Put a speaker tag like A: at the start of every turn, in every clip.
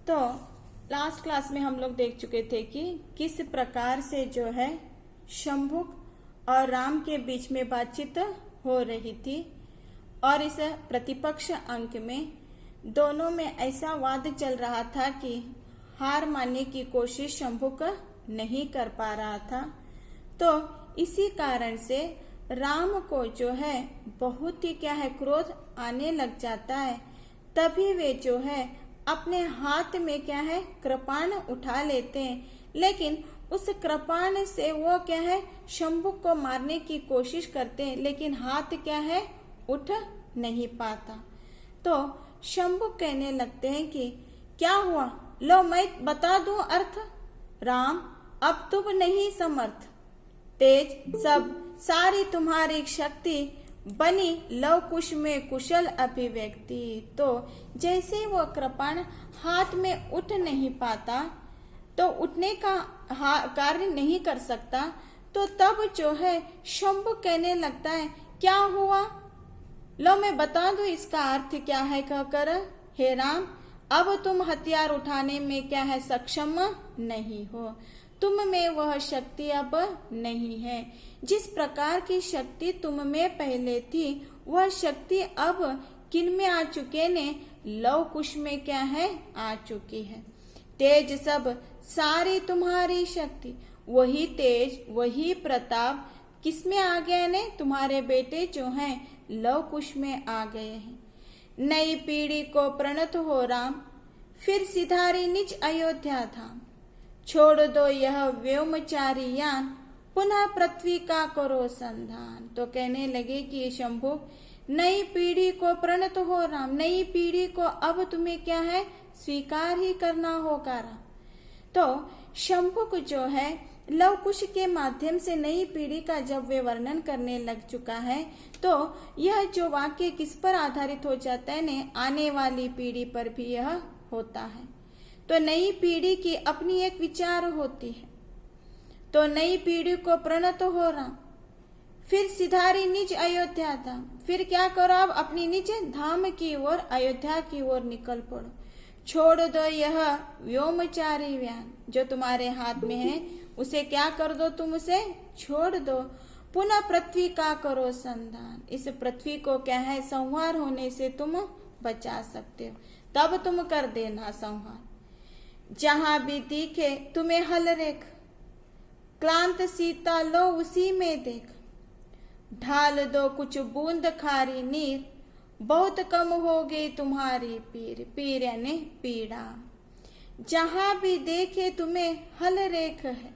A: तो last class में हम लोग देख चुके थे कि किस प्रकार से जो है शंभुक और राम के बीच में बातचीत हो रही थी, और इस प्रतिपक्ष अंक में दोनों में ऐसा वाद चल रहा था कि हार मानने की कोशिश शंभुक नहीं कर पा रहा था। तो इसी कारण से राम को जो है बहुत ही क्रोध आने लग जाता है। तभी वे जो है अपने हाथ में कृपाण उठा लेते हैं, लेकिन उस कृपाण से वो शंभुक को मारने की कोशिश करते हैं, लेकिन हाथ उठ नहीं पाता। तो शंभुक कहने लगते हैं कि क्या हुआ, लो मैं बता दूं अर्थ। राम अब तुम नहीं समर्थ, तेज सब सारी तुम्हारी शक्ति बनी लव कुश में कुशल अभिव्यक्ति। तो जैसे वो कृपाण हाथ में उठ नहीं पाता, तो उठने का कार्य नहीं कर सकता, तो तब जो है शंभुक कहने लगता है क्या हुआ, लो मैं बता दूं इसका अर्थ क्या है कहकर, हे राम अब तुम हथियार उठाने में सक्षम नहीं हो, तुम में वह शक्ति अब नहीं है। जिस प्रकार की शक्ति तुम में पहले थी, वह शक्ति अब किन में आ चुके ने, लव कुश में आ चुकी है। तेज सब सारी तुम्हारी शक्ति, वही तेज वही प्रताप किसमें आ गए ने, तुम्हारे बेटे जो हैं लव कुश में आ गए हैं। नई पीढ़ी को प्रणत हो राम, फिर सिधारी निज अयोध्या धाम, छोड़ दो यह व्योमचारी यान, पुनः पृथ्वी का करो संधान। तो कहने लगे कि शंभुक नई पीढ़ी को प्रणत हो राम, नई पीढ़ी को अब तुम्हें स्वीकार ही करना होगा राम। तो शंभुक जो है लव कुश के माध्यम से नई पीढ़ी का जब वे वर्णन करने लग चुका है, तो यह जो वाक्य किस पर आधारित हो जाता है ने, आने वाली पीढ़ी पर भी यह होता है। तो नई पीढ़ी की अपनी एक विचार होती है। तो नई पीढ़ी को प्रणत हो राम, फिर सिधारी निज अयोध्या धाम, फिर क्या करो, अब अपनी निज धाम की ओर अयोध्या की ओर निकल पड़ो। छोड़ दो यह व्योमचारी व्यान, जो तुम्हारे हाथ में है उसे क्या कर दो, तुम उसे छोड़ दो। पुनः पृथ्वी का करो संधान, इस पृथ्वी को संहार होने से तुम बचा सकते हो, तब तुम कर देना संहार। जहां भी दिखे तुम्हें हल रेख, क्लांत सीता लो उसी में देख, ढाल दो कुछ बूंद खारी नीर, बहुत कम हो गई तुम्हारी पीर, पीर यानी पीड़ा। जहां भी देखे तुम्हें हल रेख है,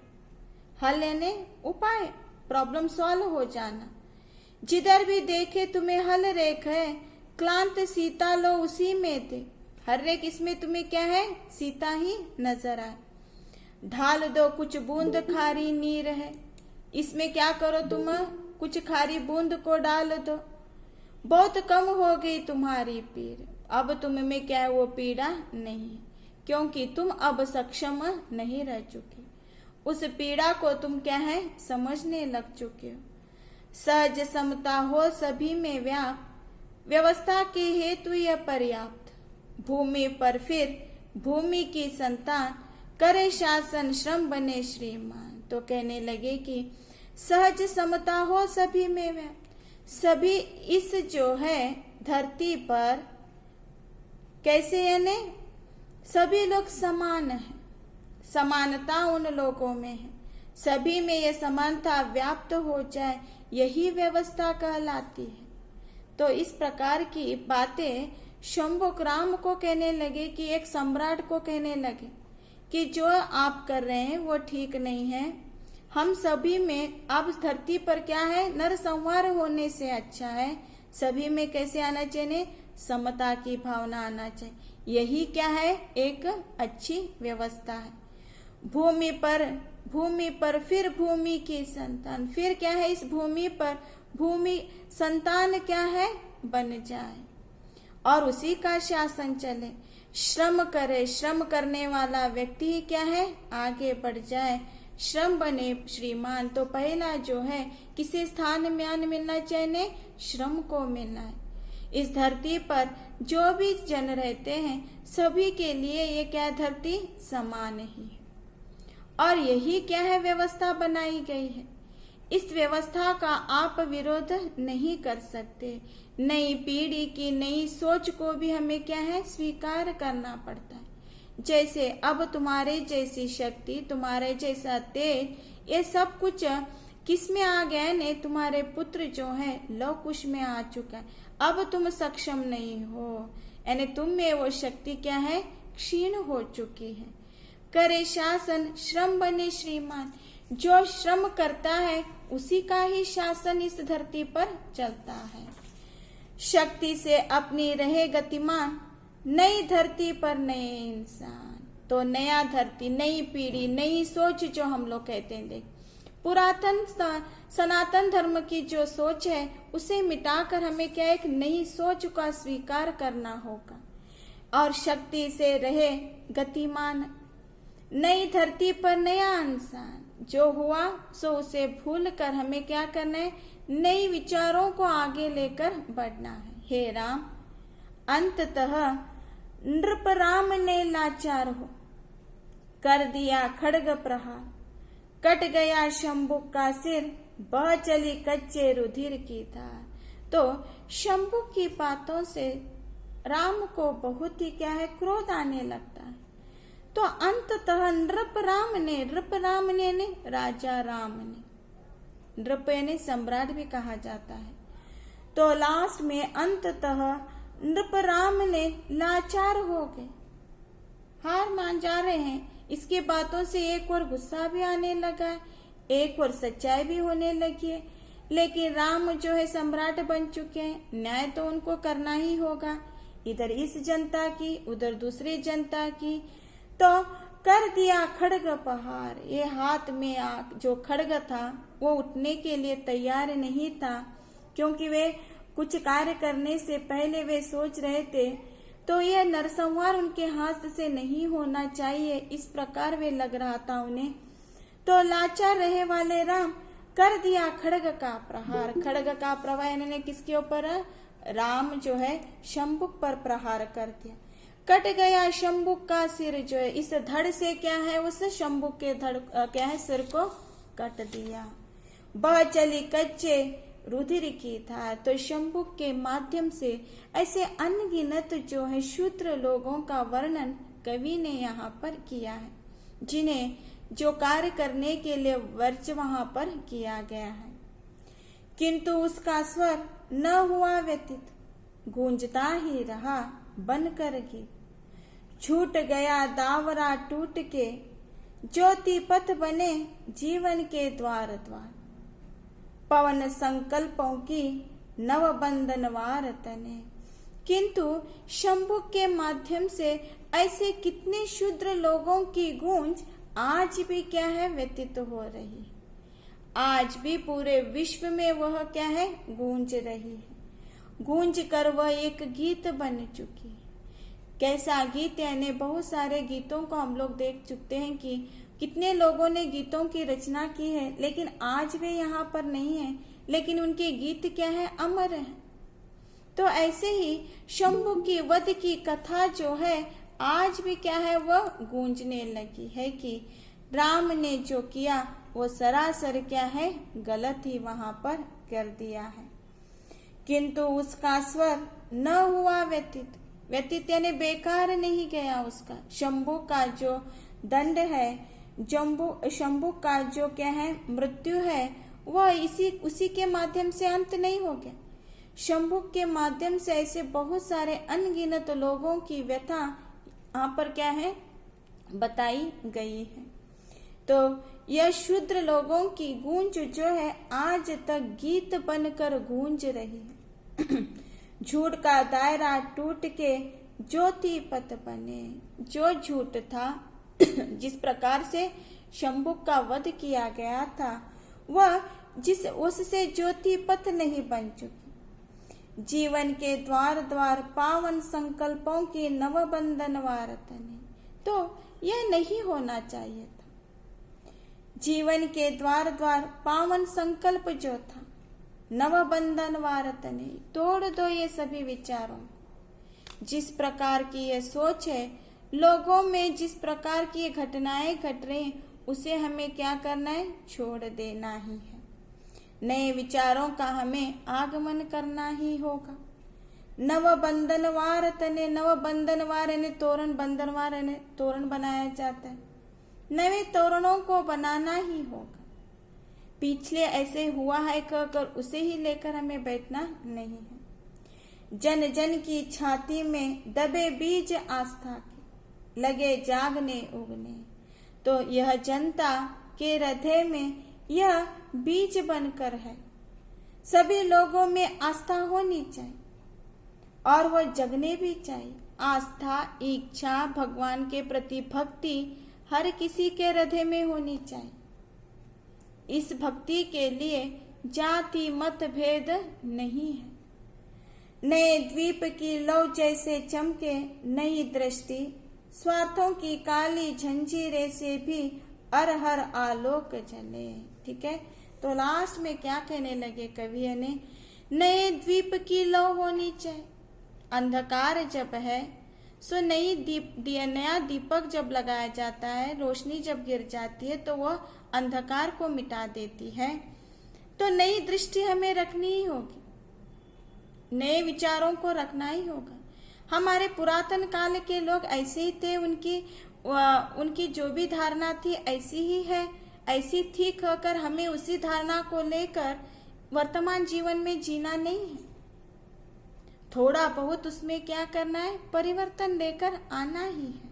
A: हल यानी उपाय, प्रॉब्लम सॉल्व हो जाना। जिधर भी देखे तुम्हें हल रेख है, क्लांत सीता लो उसी में देख, हर रेख इसमें तुम्हें सीता ही नजर आए। ढाल दो कुछ बूंद खारी नीर है, इसमें क्या करो तुम, कुछ खारी बूंद को डाल दो। बहुत कम हो गई तुम्हारी पीर, अब तुम में वो पीड़ा नहीं, क्योंकि तुम अब सक्षम नहीं रह चुके, उस पीड़ा को तुम समझने लग चुके हो। सहज समता हो सभी में व्याप, व्यवस्था के हेतु यह पर्याप्त, भूमि पर फिर भूमि की संतान, करे शासन श्रम बने श्रीमान। तो कहने लगे कि सहज समता हो सभी में व्याप, सभी इस जो है धरती पर कैसे यानी सभी लोग समान है, समानता उन लोगों में है, सभी में यह समानता व्याप्त हो जाए, यही व्यवस्था कहलाती है। तो इस प्रकार की बातें शंभुक राम को कहने लगे कि एक सम्राट को कहने लगे कि जो आप कर रहे हैं वो ठीक नहीं है, हम सभी में अब धरती पर नर संहार होने से अच्छा है, सभी में कैसे आना चाहिए, समता की भावना आना चाहिए, यही एक अच्छी व्यवस्था है। भूमि पर फिर भूमि की संतान, फिर इस भूमि पर भूमि संतान बन जाए और उसी का शासन चले। श्रम करे, श्रम करने वाला व्यक्ति आगे बढ़ जाए, श्रम बने श्रीमान। तो पहला जो है किसी स्थान में मिलना चाहिए, श्रम को मिलना है। इस धरती पर जो भी जन रहते हैं सभी के लिए ये क्या धरती समान ही है। और यही क्या है व्यवस्था बनाई गई है। इस व्यवस्था का आप विरोध नहीं कर सकते। नई पीढ़ी की नई सोच को भी हमें क्या है स्वीकार करना पड़ता है। जैसे अब तुम्हारे जैसी शक्ति, तुम्हारे जैसा तेज, ये सब कुछ किस में आ गया ने, तुम्हारे पुत्र जो है लौ कुश में आ चुका है। अब तुम सक्षम नहीं हो, यानी तुम में वो शक्ति क्या है क्षीण हो चुकी है। करे शासन श्रम बने श्रीमान, जो श्रम करता है उसी का ही शासन इस धरती पर चलता है। शक्ति से अपनी रहे गतिमान, नई धरती पर नए इंसान। तो नया धरती, नई पीढ़ी, नई सोच जो हम लोग कहते हैं, देख पुरातन सनातन धर्म की जो सोच है उसे मिटाकर हमें क्या एक नई सोच का स्वीकार करना होगा। और शक्ति से रहे गतिमान, नई धरती पर नया इंसान। जो हुआ सो उसे भूल कर हमें क्या करना है, नई विचारों को आगे लेकर बढ़ना है। हे राम, अंततः नृप राम ने लाचार हो कर दिया खड्ग प्रहार, कट गया शंभुक का सिर, बह चली कच्चे रुधिर की धार। तो शंभुक की बातों से राम को बहुत ही क्या है क्रोध आने लगता है। तो अंततः नृप राम ने राजा राम ने, नृप ने सम्राट भी कहा जाता है। तो लास्ट में अंततः नृप राम ने लाचार हो गए, हार मान जा रहे हैं। इसकी बातों से एक और गुस्सा भी आने लगा है, एक और सच्चाई भी होने लगी है। लेकिन राम जो है सम्राट बन चुके हैं, न्याय तो उनको करना ही होगा, इधर इस जनता की उधर दूसरी जनता की। तो कर दिया खड्ग प्रहार, ये हाथ में जो खड्ग था वो उठने के लिए तैयार नहीं था, क्योंकि वे कुछ कार्य करने से पहले वे सोच रहे थे तो यह नरसंहार उनके हाथ से नहीं होना चाहिए, इस प्रकार वे लग रहा था उन्हें। तो लाचार रहे वाले राम कर दिया खड्ग का प्रहार। खड्ग का प्रहार इन्होंने किसके ऊपर, राम जो है शंभुक पर प्रहार कर दिया। कट गया शंभुक का सिर, जो है इस धड़ से क्या है उस शंभुक के धड़ क्या है सिर को कट दिया। बह चली कच्चे रुधिर की धार। तो शंभुक के माध्यम से ऐसे अनगिनत जो है शूद्र लोगों का वर्णन कवि ने यहाँ पर किया है, जिन्हें जो कार्य करने के लिए वर्च वहां पर किया गया है। किंतु उसका स्वर न हुआ व्यतीत, गूंजता ही रहा बनकर गीत। छूट गया दावरा टूट के, ज्योति पथ बने जीवन के द्वार द्वार। पवन संकल्पों की नव बंधन वार तने। किंतु शंभुक के माध्यम से ऐसे कितने शूद्र लोगों की गूंज आज भी क्या है व्यतीत हो रही है। आज भी पूरे विश्व में वह क्या है गूंज रही है। गूंज कर वह एक गीत बन चुकी है। कैसा गीत, यानी बहुत सारे गीतों को हम लोग देख चुके हैं कि कितने लोगों ने गीतों की रचना की है, लेकिन आज वे यहाँ पर नहीं है, लेकिन उनके गीत क्या है अमर है। तो ऐसे ही शंभु की वध की कथा जो है आज भी क्या है वह गूंजने लगी है कि राम ने जो किया वो सरासर क्या है गलत ही वहां पर कर दिया है। किंतु उसका स्वर न हुआ व्यतीत, व्यतीत यानी बेकार नहीं गया उसका। शंभु का जो दंड है, शंभु का जो क्या है मृत्यु है, वह उसी के माध्यम से अंत नहीं हो गया। शंभु के माध्यम से ऐसे बहुत सारे अनगिनत लोगों की व्यथा यहाँ पर क्या है बताई गई है। तो यह शूद्र लोगों की गूंज जो है आज तक गीत बनकर गूंज रही है। झूठ का दायरा टूट के ज्योति पथ बने। जो झूठ था जिस प्रकार से शंभु का वध किया गया था वह उससे ज्योति पथ नहीं बन चुकी। जीवन के द्वार द्वार पावन संकल्पों के नव बंधन वारतने। तो यह नहीं होना चाहिए था। जीवन के द्वार द्वार पावन संकल्प जो था नव बंधन वारतने, तोड़ दो ये सभी विचारों को। जिस प्रकार की ये सोच है, लोगों में जिस प्रकार की ये घटनाएं घट रही, उसे हमें क्या करना है? छोड़ देना ही है। नए विचारों का हमें आगमन करना ही होगा। नव बंधन वारतने, नव बंधन वार यानी तोरण, बंधन वार यानी तोरण बनाया जाता है। नए तोरणों को बनाना ही होगा। पिछले ऐसे हुआ है कहकर उसे ही लेकर हमें बैठना नहीं है। जन जन की छाती में दबे बीज आस्था के, लगे जागने उगने। तो यह जनता के हृदय में यह बीज बनकर है। सभी लोगों में आस्था होनी चाहिए और वह जगने भी चाहिए। आस्था, इच्छा, भगवान के प्रति भक्ति हर किसी के हृदय में होनी चाहिए। इस भक्ति के लिए जाति मत भेद नहीं है। नए द्वीप की लौ जैसे चमके नई दृष्टि, स्वार्थों की काली जंजीरें से भी अरहर आलोक जले। ठीक है, तो लास्ट में क्या कहने लगे कवि ने? नए द्वीप की लौ होनी चाहिए। अंधकार जब है सो नया दीपक जब लगाया जाता है, रोशनी जब गिर जाती है तो वह अंधकार को मिटा देती है। तो नई दृष्टि हमें रखनी ही होगी, नए विचारों को रखना ही होगा। हमारे पुरातन काल के लोग ऐसे ही थे, उनकी जो भी धारणा थी ऐसी ही है, ऐसी थी कहकर हमें उसी धारणा को लेकर वर्तमान जीवन में जीना नहीं है। थोड़ा बहुत उसमें क्या करना है? परिवर्तन लेकर आना ही है।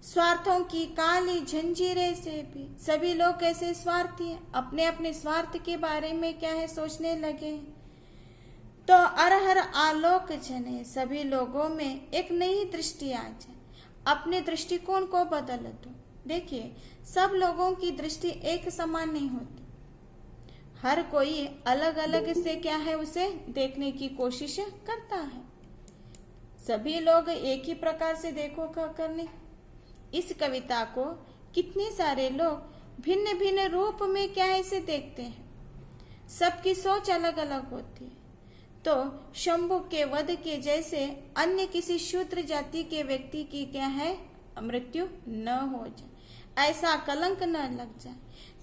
A: स्वार्थों की काली जंजीरें से भी सभी लोग कैसे स्वार्थी हैं, अपने अपने स्वार्थ के बारे में क्या है सोचने लगे हैं। तो अरहर आलोक जने, सभी लोगों में एक नई दृष्टि आ जाए, अपने दृष्टिकोण को बदल दो। देखिए, सब लोगों की दृष्टि एक समान नहीं होती, हर कोई अलग अलग से क्या है उसे देखने की कोशिश करता है। सभी लोग एक ही प्रकार से देखो करने। इस कविता को कितने सारे लोग भिन्न भिन्न रूप में क्या है इसे देखते हैं, सबकी सोच अलग अलग होती है। तो शंभु के वध के जैसे अन्य किसी शूद्र जाति के व्यक्ति की क्या है मृत्यु न हो जाए, ऐसा कलंक न लग जाए।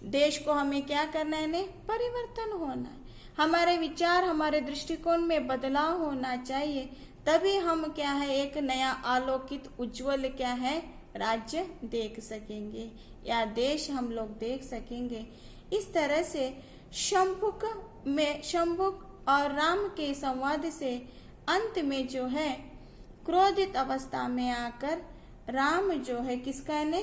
A: देश को हमें क्या करना है? परिवर्तन होना है। हमारे विचार, हमारे दृष्टिकोण में बदलाव होना चाहिए, तभी हम क्या है एक नया आलोकित उज्जवल क्या है राज्य देख सकेंगे या देश हम लोग देख सकेंगे। इस तरह से शंभुक और राम के संवाद से अंत में जो है क्रोधित अवस्था में आकर राम जो है किसका ने